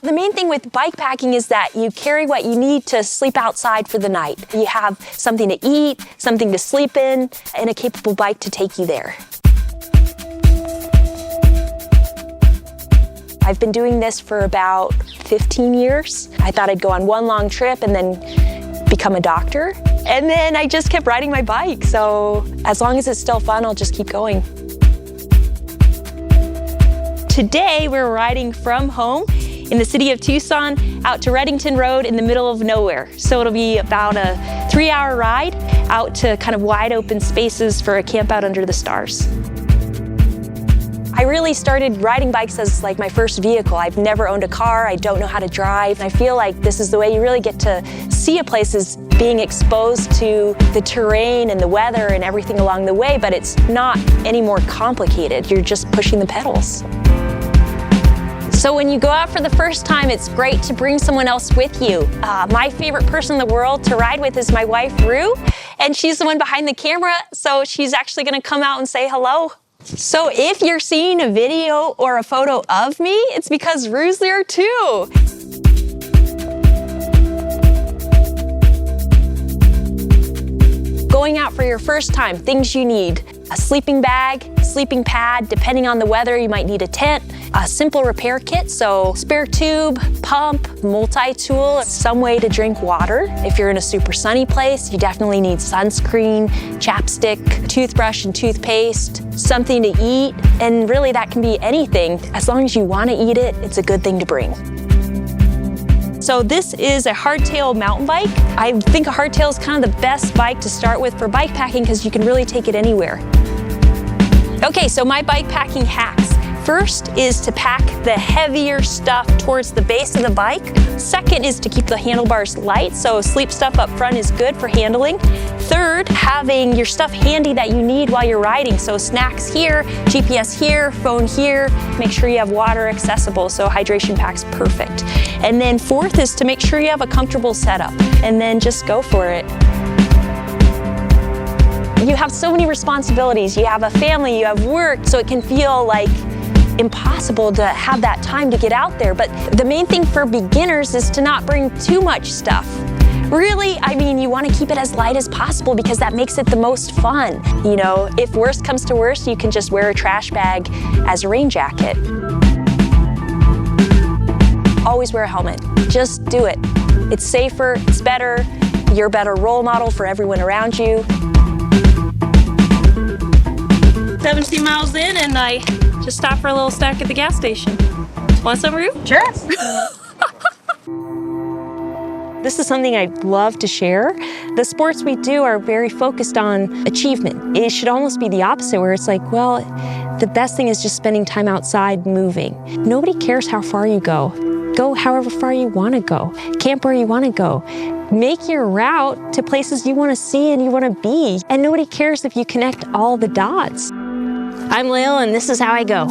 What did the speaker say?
The main thing with bike packing is that you carry what you need to sleep outside for the night. You have something to eat, something to sleep in, and a capable bike to take you there. I've been doing this for about 15 years. I thought I'd go on one long trip and then become a doctor. And then I just kept riding my bike. So as long as it's still fun, I'll just keep going. Today, we're riding from home in the city of Tucson out to Reddington Road in the middle of nowhere. So it'll be about a 3-hour ride out to kind of wide open spaces for a camp out under the stars. I really started riding bikes as like my first vehicle. I've never owned a car, I don't know how to drive. I feel like this is the way you really get to see a place, is being exposed to the terrain and the weather and everything along the way, but it's not any more complicated. You're just pushing the pedals. So when you go out for the first time, it's great to bring someone else with you. My favorite person in the world to ride with is my wife, Rue, and she's the one behind the camera, so she's actually gonna come out and say hello. So if you're seeing a video or a photo of me, it's because Rue's there too. Going out for your first time, things you need: a sleeping bag, sleeping pad, depending on the weather, you might need a tent, a simple repair kit, so spare tube, pump, multi-tool, some way to drink water. If you're in a super sunny place, you definitely need sunscreen, chapstick, toothbrush and toothpaste, something to eat, and really that can be anything. As long as you want to eat it, it's a good thing to bring. So this is a hardtail mountain bike. I think a hardtail is kind of the best bike to start with for bike packing because you can really take it anywhere. Okay, so my bike packing hacks. First is to pack the heavier stuff towards the base of the bike. Second is to keep the handlebars light, so sleep stuff up front is good for handling. Third, having your stuff handy that you need while you're riding, so snacks here, GPS here, phone here. Make sure you have water accessible, so hydration pack's perfect. And then fourth is to make sure you have a comfortable setup, and then just go for it. You have so many responsibilities. You have a family, you have work, so it can feel like impossible to have that time to get out there. But the main thing for beginners is to not bring too much stuff. Really, I mean, you want to keep it as light as possible because that makes it the most fun. You know, if worst comes to worst, you can just wear a trash bag as a rain jacket. Always wear a helmet. Just do it. It's safer, it's better, you're a better role model for everyone around you. 17 miles in and I just stopped for a little snack at the gas station. Want some, Rue? Sure. This is something I'd love to share. The sports we do are very focused on achievement. It should almost be the opposite, where it's like, well, the best thing is just spending time outside moving. Nobody cares how far you go. Go however far you want to go. Camp where you want to go. Make your route to places you want to see and you want to be. And nobody cares if you connect all the dots. I'm Lael, and this is how I go.